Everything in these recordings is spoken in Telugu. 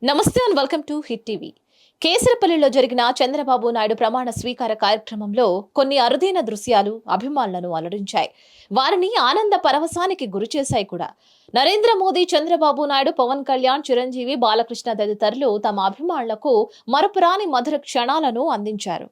నమస్తే and welcome to hit TV. కేసరపల్లిలో జరిగిన చంద్రబాబు నాయుడు ప్రమాణ స్వీకార కార్యక్రమంలో కొన్ని అరుదైన దృశ్యాలు అభిమానులను అలరించాయి. వారిని ఆనంద పరవశానికి గురిచేశాయి కూడా. నరేంద్ర మోదీ, చంద్రబాబు నాయుడు, పవన్ కళ్యాణ్, చిరంజీవి, బాలకృష్ణ తదితరులు తమ అభిమానులకు మరపురాని మధుర క్షణాలను అందించారు.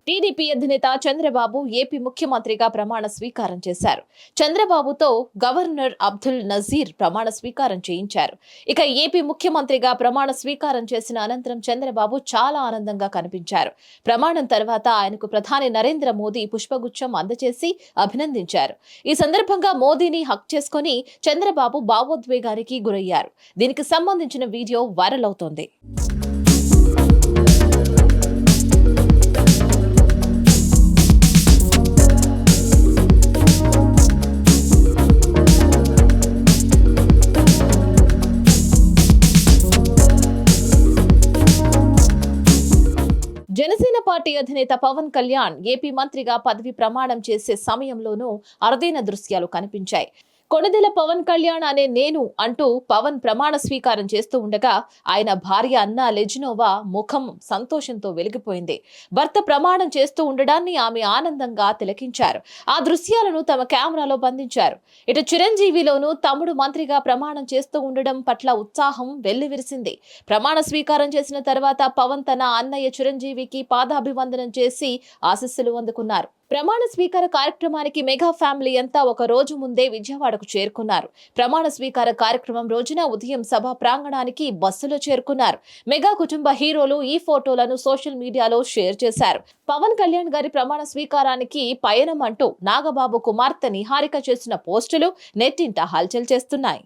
టీడీపీ అధినేత చంద్రబాబు ఏపీ ముఖ్యమంత్రిగా ప్రమాణ స్వీకారం చేశారు. చంద్రబాబుతో గవర్నర్ అబ్దుల్ నజీర్ ప్రమాణ స్వీకారం చేయించారు. ఇక ఏపీ ముఖ్యమంత్రిగా ప్రమాణ స్వీకారం చేసిన అనంతరం చంద్రబాబు చాలా ఆనందంగా కనిపించారు. ప్రమాణం తర్వాత ఆయనకు ప్రధాని నరేంద్ర మోదీ పుష్పగుచ్చం అందజేసి అభినందించారు. ఈ సందర్భంగా మోదీని హక్ చేసుకుని చంద్రబాబు భావోద్వేగానికి గురయ్యారు. దీనికి సంబంధించిన వీడియో వైరల్ అవుతోంది. జనసేన పార్టీ అధినేత పవన్ కళ్యాణ్ ఏపీ మంత్రిగా పదవి ప్రమాణం చేసే సమయంలోనూ అరుదైన దృశ్యాలు కనిపించాయి. కొణిదెల పవన్ కళ్యాణ్ అనే నేను అంటూ పవన్ ప్రమాణ స్వీకారం చేస్తూ ఉండగా ఆయన భార్య అన్నా లెజినోవా ముఖం సంతోషంతో వెలిగిపోయింది. భర్త ప్రమాణం చేస్తూ ఉండడాన్ని ఆమె ఆనందంగా తిలకించారు. ఆ దృశ్యాలను తమ కెమెరాలో బంధించారు. ఇటు చిరంజీవిలోనూ తమ్ముడు మంత్రిగా ప్రమాణం చేస్తూ ఉండడం పట్ల ఉత్సాహం వెల్లివిరిసింది. ప్రమాణ స్వీకారం చేసిన తర్వాత పవన్ తన అన్నయ్య చిరంజీవికి పాదాభివందనం చేసి ఆశీస్సులు అందుకున్నారు. ప్రమాణ స్వీకార కార్యక్రమానికి మెగా ఫ్యామిలీ అంతా ఒక రోజు ముందే విజయవాడకు చేరుకున్నారు. ప్రమాణ స్వీకార కార్యక్రమం రోజున ఉదయం సభ ప్రాంగణానికి బస్సులో చేరుకున్నారు. మెగా కుటుంబ హీరోలు ఈ ఫోటోలను సోషల్ మీడియాలో షేర్ చేశారు. పవన్ కళ్యాణ్ గారి ప్రమాణ స్వీకారానికి పయనం అంటూ నాగబాబు కుమార్తె నిహారిక చేసిన పోస్టులు నెట్టింట హల్చల్ చేస్తున్నాయి.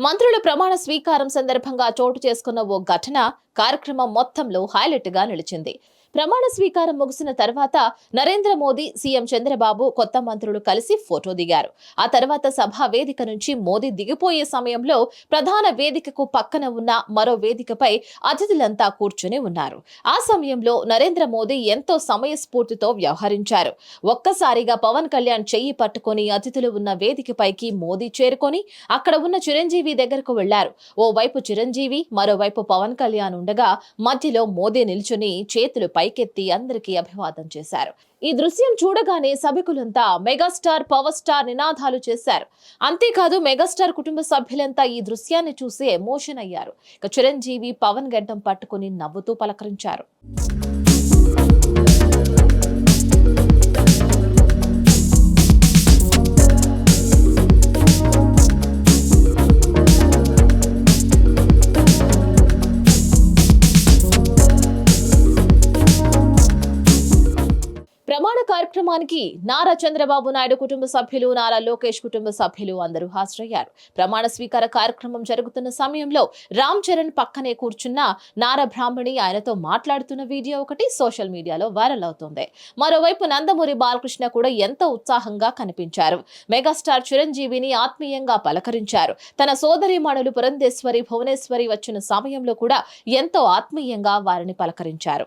మంత్రుల ప్రమాణ స్వీకారం సందర్భంగా చోటు చేసుకున్న ఓ ఘటన కార్యక్రమం మొత్తంలో హైలైట్ గా నిలిచింది. ప్రమాణ స్వీకారం ముగిసిన తర్వాత నరేంద్ర మోదీ, సీఎం చంద్రబాబు, కొత్త మంత్రులు కలిసి ఫోటో దిగారు. ఆ తర్వాత సభా వేదిక నుంచి మోదీ దిగిపోయే సమయంలో ప్రధాన వేదికకు పక్కన ఉన్న మరో వేదికపై అతిథులంతా కూర్చుని ఉన్నారు. ఆ సమయంలో నరేంద్ర మోదీ ఎంతో సమయస్ఫూర్తితో వ్యవహరించారు. ఒక్కసారిగా పవన్ కళ్యాణ్ చెయ్యి పట్టుకుని అతిథులు ఉన్న వేదికపైకి మోదీ చేరుకొని అక్కడ ఉన్న చిరంజీవి దగ్గరకు వెళ్లారు. ఓవైపు చిరంజీవి, మరోవైపు పవన్ కళ్యాణ్ ఉండగా మధ్యలో మోదీ నిల్చుని చేతులు పైకెత్తి అందరికీ అభివాదం చేశారు. ఈ దృశ్యం చూడగానే సభికులంతా మెగాస్టార్, పవర్ స్టార్ నినాదాలు చేశారు. అంతేకాదు మెగాస్టార్ కుటుంబ సభ్యులంతా ఈ దృశ్యాన్ని చూసి ఎమోషన్ అయ్యారు. ఇక చిరంజీవి పవన్ గడ్డం పట్టుకుని నవ్వుతూ పలకరించారు. ప్రమాణ కార్యక్రమానికి నారా చంద్రబాబు నాయుడు కుటుంబ సభ్యులు, నారా లోకేష్ కుటుంబ సభ్యులు అందరూ హాజరయ్యారు. ప్రమాణ స్వీకార కార్యక్రమం జరుగుతున్న సమయంలో రామ్ చరణ్ పక్కనే కూర్చున్న నారా బ్రాహ్మణి ఆయనతో మాట్లాడుతున్న వీడియో ఒకటి సోషల్ మీడియాలో వైరల్ అవుతోంది. మరోవైపు నందమూరి బాలకృష్ణ కూడా ఎంతో ఉత్సాహంగా కనిపించారు. మెగాస్టార్ చిరంజీవిని ఆత్మీయంగా పలకరించారు. తన సోదరీమణులు పురంధేశ్వరి, భువనేశ్వరి వచ్చిన సమయంలో కూడా ఎంతో ఆత్మీయంగా వారిని పలకరించారు.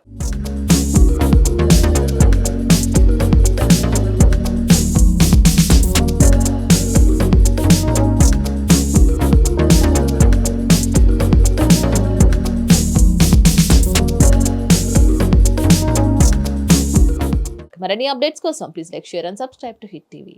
మరిన్ని అప్డేట్స్ కోసం please like, share and subscribe to hit TV.